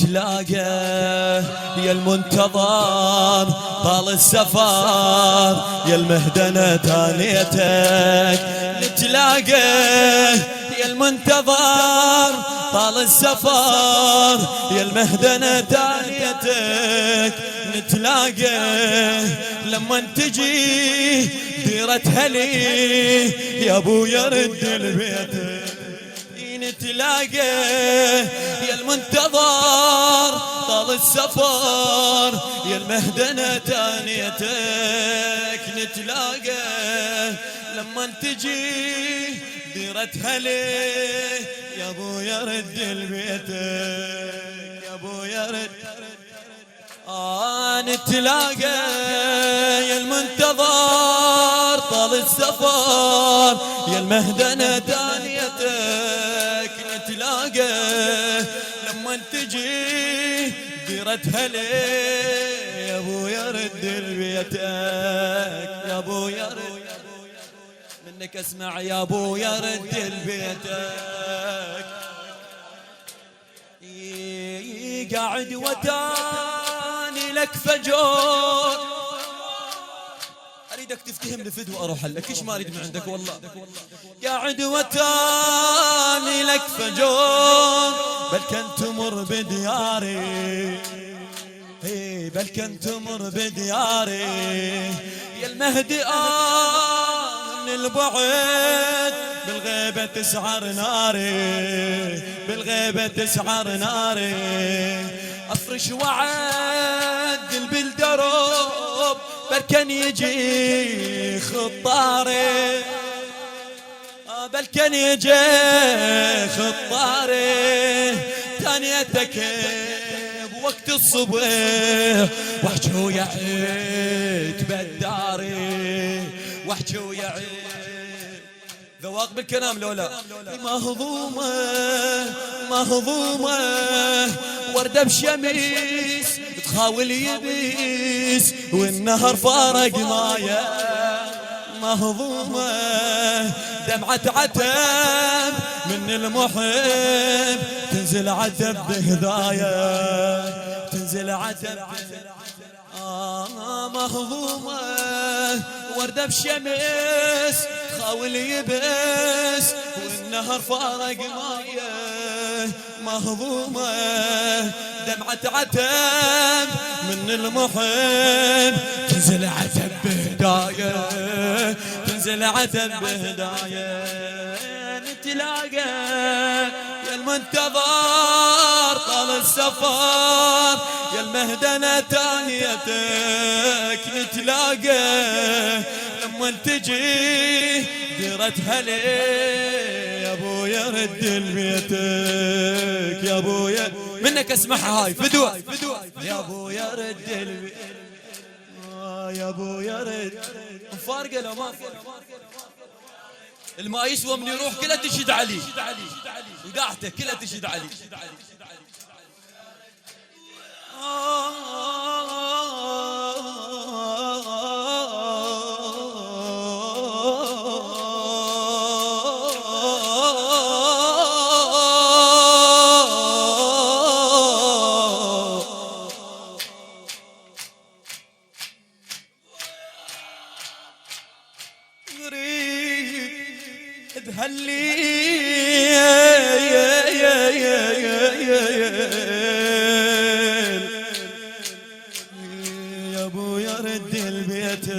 نتلاقى يا المنتظر طال السفر يا المهدنة تانيتك نتلاقى يا المنتظر طال السفر يا المهدنة تانيتك نتلاقى لما تجي ديرة هلي يا ابو يرد البيت نتلاقى يا المنتظر طال السفر يا المهدنة تانيتك نتلاقى لما تجي ديرة هلي يا ابو يرد البيتك يا ابو يرد نتلاقى يا المنتظر طال السفر يا المهدنة تانيتك نتلاقى لما تجي ديرة هلي يا ابو يرد البيتك يا ابو يرد منك اسمع يا ابو يرد البيتك قاعد وتاني لك فجور اريدك تفتهم لفد واروح لك ايش ما اريد من عندك والله قاعد وتاني لك فجور بل كنت تمر بدياري بل كنت تمر بدياري يا المهدي من البعد بالغيبة تسعر ناري بالغيبة تسعر ناري افرش وعدل بالدروب بركن يجي خطاري بلكن يجي خطاري ثانيتك بوقت الصبح واحجي ويعيد بداري واحجي ويعيد ذواق بالكلام لولا مهضومة مهضومة وردة بشميس تخاول يبيس والنهر فارق مايا مهضومة دمعة عتب من المحب تنزل عتب بهدايا تنزل عتب مهضومة وردة بشمس خاول يبس والنهر فارق مايه مهضومة دمعة عتب من المحب تنزل عتب بهدايا تنزل عتب بهدايا نتلاقى يا المنتظر طال السفر يا المهدنة تانيتك نتلاقى لما تجي ديرة هلي يا ابو يرد البيتك يا ابو يرد منك اسمعها هاي فدوة يا ابو يرد البيتك يا ابو يرد مفارقة لو ما الما يسوى من يروح كلها تشد علي وداعته كلها تشد علي هلي يا ابو يرد البيتك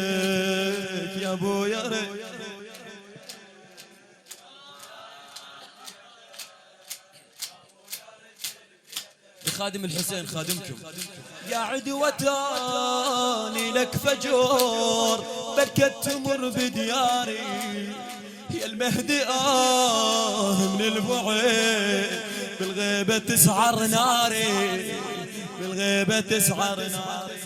يا ابو يرد خادم الحسين خادمكم يا عدوتاني لك فجور بركة تمر بدياري يا المهدي من البعد بالغيبة تسعر ناري بالغيبة تسعر ناري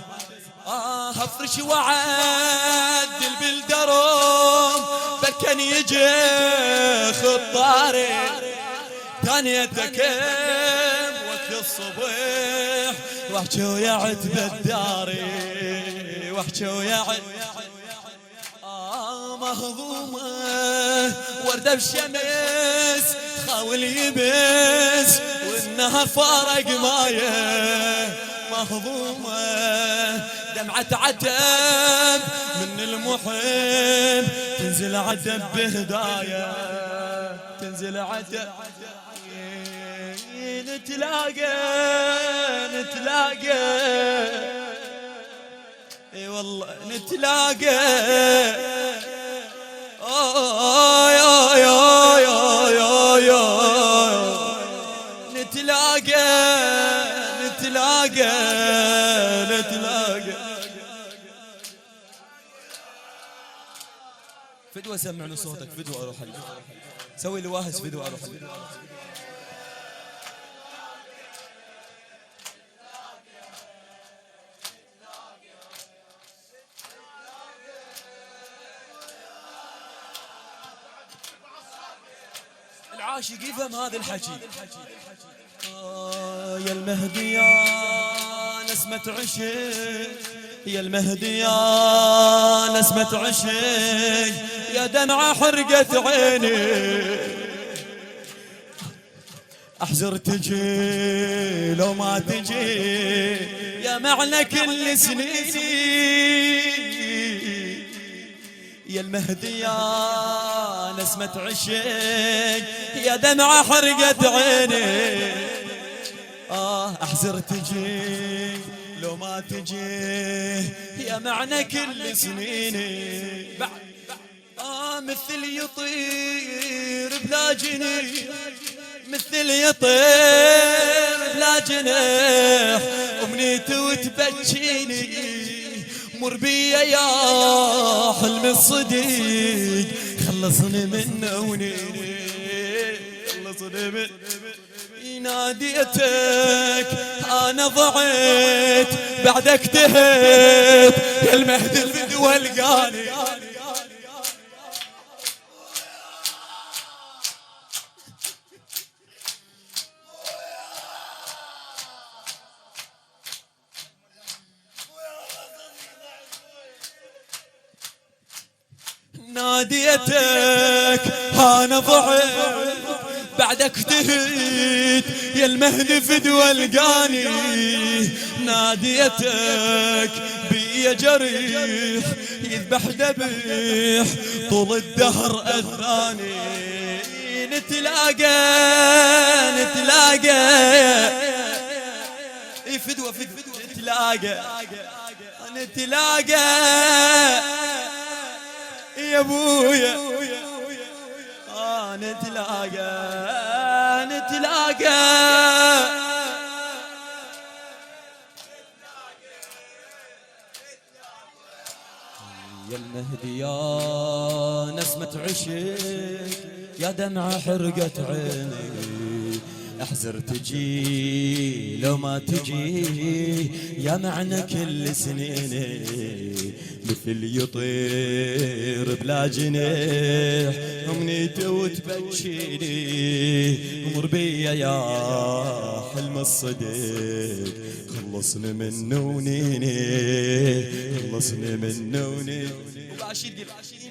افرش وعدل بالدروم بركن يجي خطاري ثانيتك وقت الصبح واحجي ويعد بالداري واحجي ويعد مهضومة وردة بشمس تخاول يبس والنهر فارق مايه مهضومة دمعة عتب من المحب تنزل عتب بهدايا تنزل عتب نتلاقى اي والله نتلاقى نتلاقى فدوة سمعني صوتك فدوة اروح سوي لي واهس فدوة اروح العاشق يفهم هذا الحكي يا المهدي يا نسمة عشق يا المهدي يا نسمة عشق يا دمعة حرقت عيني احزر تجي لو ما تجي يا معنى كل سنيني يا المهدي يا نسمة عشق يا دمعة حرقت عيني احزر تجي لو ما تجي يا معنى كل سنيني مثل يطير بلا جنيح مثل يطير بلا جناح امنيته وتبكيني مر بيا يا حلم الصديق خلصني من ونيني خلصني من ناديتك انا ضعيت بعدك تهت يا المهدي الفدوى لقاني ناديتك انا ضعيت بعدك تهت يا المهدي فدوى لقاني ناديتك بيا جريح يذبح ذبيح طول الدهر اذاني نتلاقى فدوى نتلاقى يا ابويا نتلاقى يا المهدي يا نسمة عشق يا دمعة حرقت عيني احزر تجي لو ما تجي يا معنى كل سنيني مثل يطير بلا جناح امنيته وتبكيني مر بيا يا حلم الصديق خلصني من نونيني خلصني من نونيني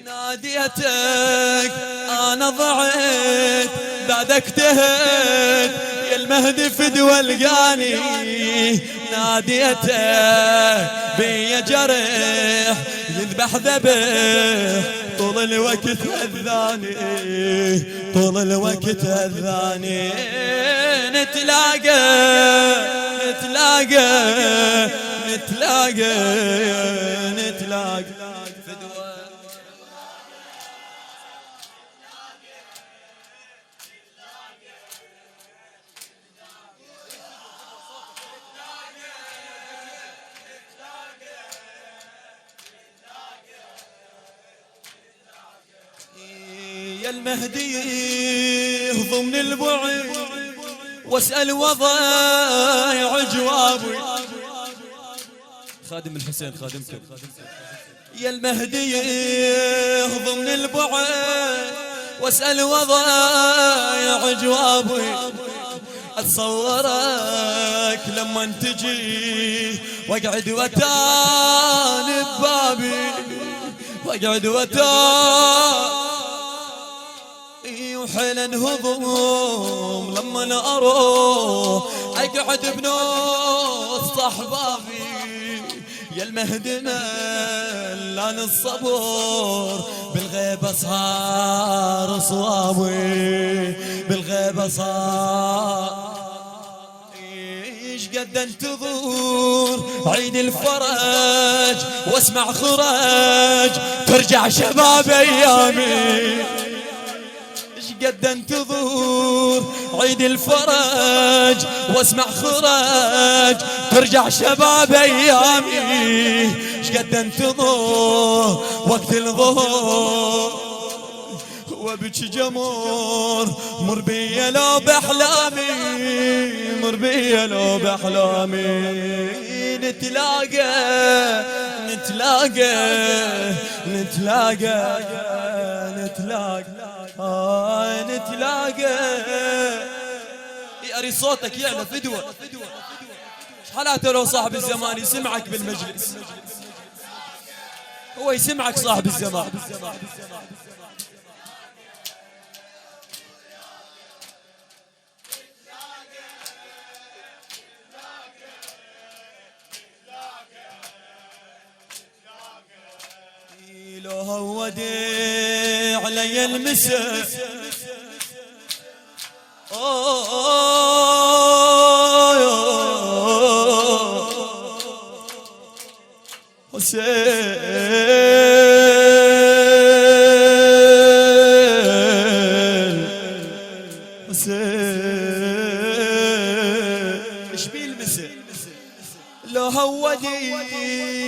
ناديتك انا ضعيت بعدك تهت يا المهدي فدوى لقاني ناديتك بيا جريح يذبح ذبح طول الوقت اذاني طول الوقت اذاني نتلاقى يا المهدي ضمن البعد واسأل وضايع جوابي خادم الحسين خادمك يا المهدي ضمن البعد واسأل وضايع جوابي اتصورك لما تجي واقعد وتاني ببابي واقعد وتاني وحيل انهضم لما اروح اقعد بنص احبابي يا المهدي ملان الصبر بالغيبة صار صوابي بالغيبة صار ايش قد انتظر عيد الفرج واسمع خرج ترجع شباب ايامي قد انتظر عيد الفرج واسمع خرج ترجع شباب ايامي قد انتظر وقت الظهر وابكي جمر مر بيا لو باحلامي مر بيا لو باحلامي نتلاقى نتلاقى نتلاقى نتلاقى نتلاقى يا أري صوتك يعلى فدوة حالاته لو صاحب الزمان يسمعك بالمجلس هو يسمعك صاحب الزمان لو هودي علي المسا حسين حسين ايش بيه المسا لو هودي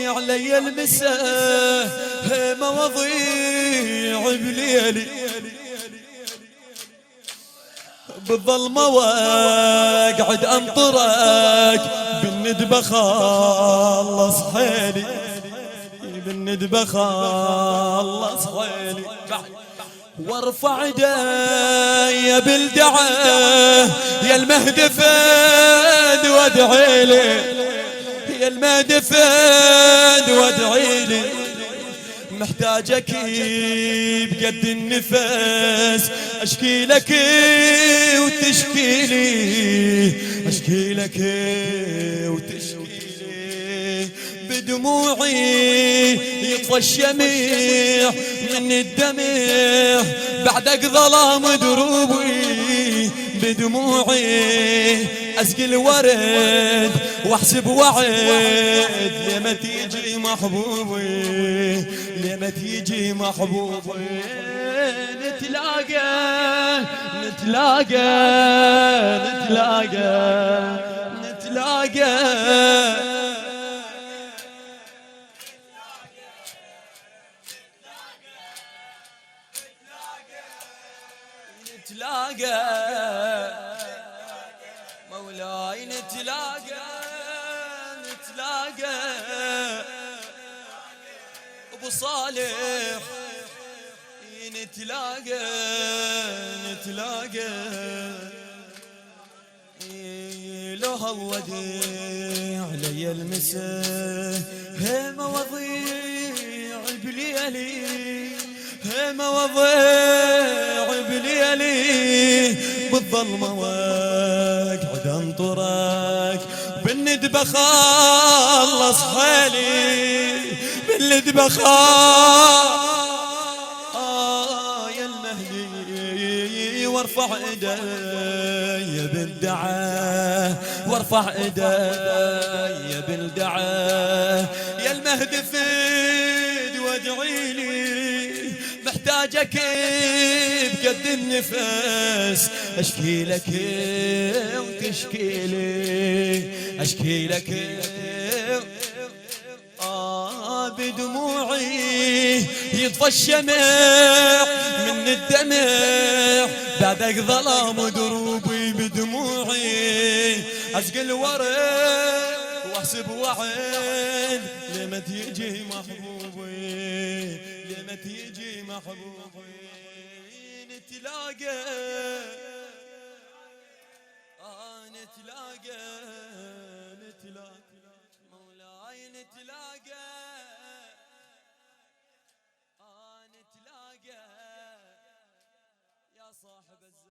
علي المسا مواضيع بليلي بالظلمة واقعد انطرك بالندبة خلص حيلي بالندبة خلص حيلي وارفع ايدي بالدعاء يا المهدي فد وادعي لي يا المهدي فد وادعي لي محتاجك بقد النفس اشكي لك وتشكي لي اشكي لك وتشكي لي بدموعي يطفى الشميع من الدمع بعدك ظلام دروبي بدموعي اسقي الورد واحسب وعد لما تيجي محبوبي لما تيجي محبوبي نتلاقى نتلاقى نتلاقى نتلاقى نتلاقى مولاي نتلاقى نتلاقى ابو صالح نتلاقى نتلاقى لو هودي علي المسا هي مواضيع بليالي هي مواضيع بليالي بالظلمة واقعد انطرك بالندبة خلص حالي بالندبة يا المهدي وارفع ايدي بالدعاء وارفع ايدي بالدعاء يا المهدي فد وادعي لي محتاجك بقد النفس اشكي لك وتشكي لي اشكي لك بدموعي يطفى الشمع من الدمع بعدك ظلام دروبي بدموعي اسقي الورد واحسب وعد لما تيجي محبوبي لما تيجي محبوبي نتلاقى نتلاقى نتلاقى مولاي نتلاقى نتلاقى يا صاحب